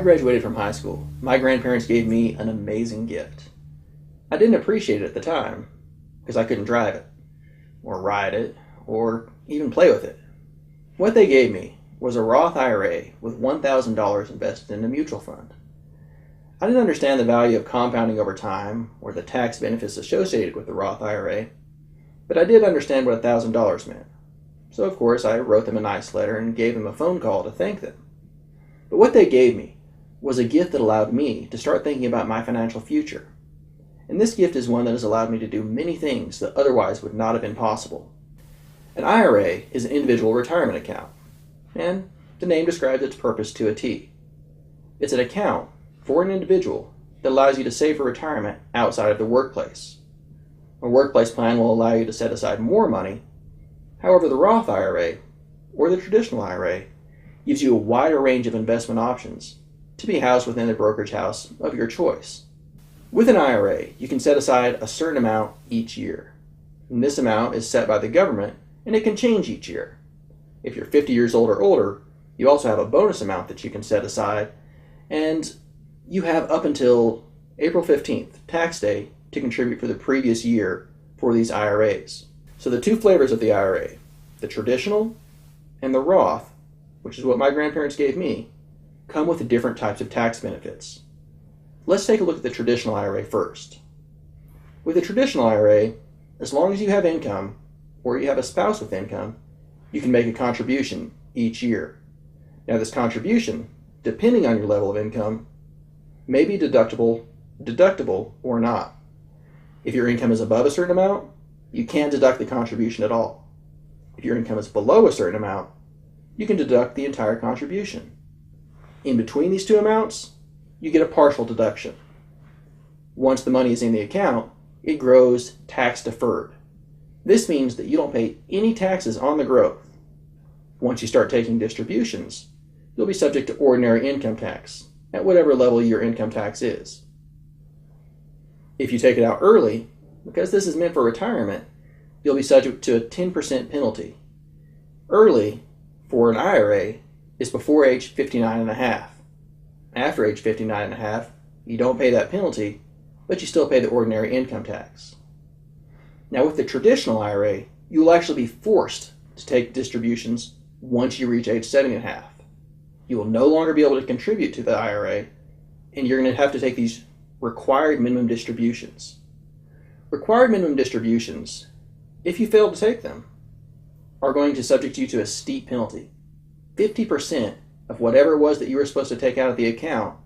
graduated from high school, my grandparents gave me an amazing gift. I didn't appreciate it at the time because I couldn't drive it, or ride it, or even play with it. What they gave me was a Roth IRA with $1,000 invested in a mutual fund. I didn't understand the value of compounding over time or the tax benefits associated with the Roth IRA, but I did understand what $1,000 meant. So of course I wrote them a nice letter and gave them a phone call to thank them. But what they gave me was a gift that allowed me to start thinking about my financial future. And this gift is one that has allowed me to do many things that otherwise would not have been possible. An IRA is an individual retirement account, and the name describes its purpose to a T. It's an account for an individual that allows you to save for retirement outside of the workplace. A workplace plan will allow you to set aside more money. However, the Roth IRA, or the traditional IRA, gives you a wider range of investment options to be housed within the brokerage house of your choice. With an IRA, you can set aside a certain amount each year. And this amount is set by the government, and it can change each year. If you're 50 years old or older, you also have a bonus amount that you can set aside, and you have up until April 15th, tax day, to contribute for the previous year for these IRAs. So the two flavors of the IRA, the traditional and the Roth, which is what my grandparents gave me, come with different types of tax benefits. Let's take a look at the traditional IRA first. With the traditional IRA, as long as you have income, or you have a spouse with income, you can make a contribution each year. Now this contribution, depending on your level of income, may be deductible or not. If your income is above a certain amount, you can't deduct the contribution at all. If your income is below a certain amount, you can deduct the entire contribution. In between these two amounts, you get a partial deduction. Once the money is in the account, it grows tax deferred. This means that you don't pay any taxes on the growth. Once you start taking distributions, you'll be subject to ordinary income tax at whatever level your income tax is. If you take it out early, because this is meant for retirement, you'll be subject to a 10% penalty. Early, for an IRA, is before age 59 and a half. After age 59 and a half, you don't pay that penalty, but you still pay the ordinary income tax. Now with the traditional IRA, you will actually be forced to take distributions once you reach age 70 and a half. You will no longer be able to contribute to the IRA, and you're going to have to take these required minimum distributions. Required minimum distributions, if you fail to take them, are going to subject you to a steep penalty. 50% of whatever it was that you were supposed to take out of the account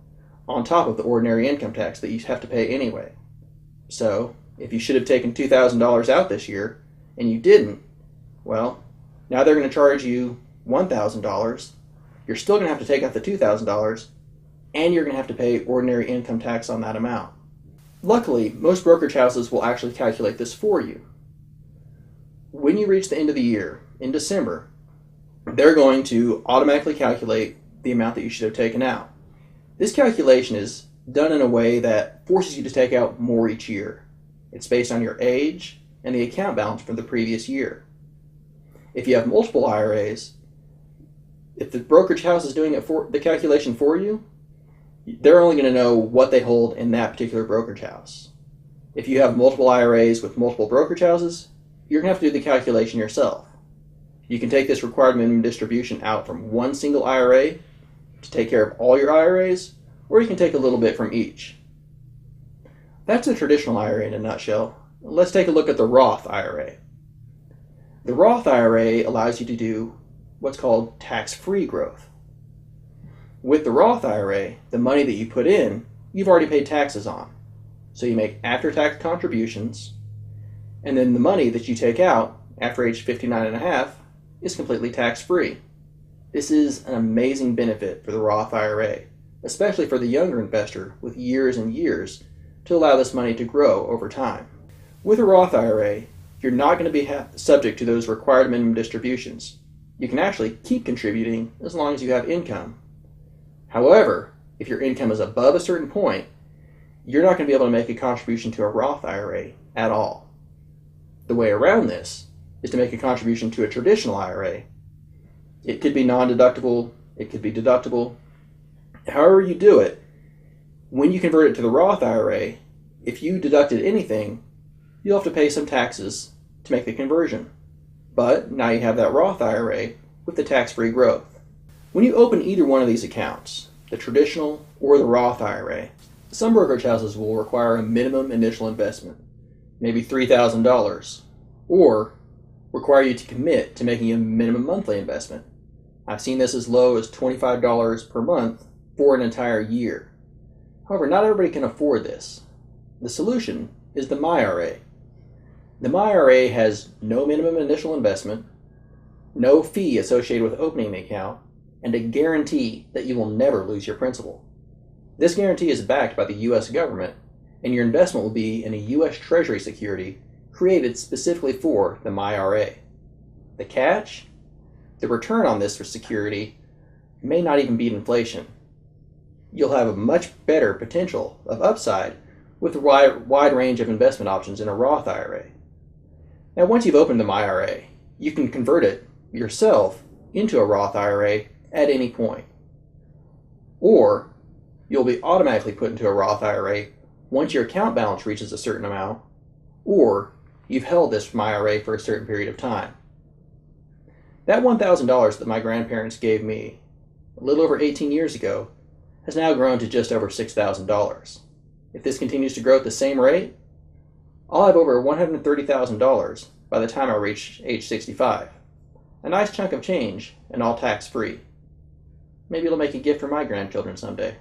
on top of the ordinary income tax that you have to pay anyway. So, if you should have taken $2,000 out this year and you didn't, well, now they're going to charge you $1,000. You're still going to have to take out the $2,000, and you're going to have to pay ordinary income tax on that amount. Luckily, most brokerage houses will actually calculate this for you. When you reach the end of the year, in December, they're going to automatically calculate the amount that you should have taken out. This calculation is done in a way that forces you to take out more each year. It's based on your age and the account balance from the previous year. If you have multiple IRAs, if the brokerage house is doing it for the calculation for you, they're only going to know what they hold in that particular brokerage house. If you have multiple IRAs with multiple brokerage houses, you're going to have to do the calculation yourself. You can take this required minimum distribution out from one single IRA to take care of all your IRAs, or you can take a little bit from each. That's the traditional IRA in a nutshell. Let's take a look at the Roth IRA. The Roth IRA allows you to do what's called tax-free growth. With the Roth IRA, the money that you put in, you've already paid taxes on. So you make after-tax contributions, and then the money that you take out after age 59 and a half is completely tax-free. This is an amazing benefit for the Roth IRA, especially for the younger investor with years and years to allow this money to grow over time. With a Roth IRA, you're not going to be subject to those required minimum distributions. You can actually keep contributing as long as you have income. However, if your income is above a certain point, you're not going to be able to make a contribution to a Roth IRA at all. The way around this is to make a contribution to a traditional IRA. It could be non-deductible, it could be deductible, However you do it, when you convert it to the Roth IRA, if you deducted anything, you'll have to pay some taxes to make the conversion. But now you have that Roth IRA with the tax-free growth. When you open either one of these accounts, the traditional or the Roth IRA, some brokerage houses will require a minimum initial investment, maybe $3,000, or require you to commit to making a minimum monthly investment. I've seen this as low as $25 per month for an entire year. However, not everybody can afford this. The solution is the MyRA. The MyRA has no minimum initial investment, no fee associated with opening the account, and a guarantee that you will never lose your principal. This guarantee is backed by the U.S. government, and your investment will be in a U.S. Treasury security created specifically for the MyRA. The catch? The return on this for security may not even beat inflation. You'll have a much better potential of upside with a wide range of investment options in a Roth IRA. Now, once you've opened the MyRA, you can convert it yourself into a Roth IRA at any point. Or you'll be automatically put into a Roth IRA once your account balance reaches a certain amount, or you've held this MyRA for a certain period of time. That $1,000 that my grandparents gave me a little over 18 years ago has now grown to just over $6,000. If this continues to grow at the same rate, I'll have over $130,000 by the time I reach age 65. A nice chunk of change and all tax-free. Maybe it'll make a gift for my grandchildren someday.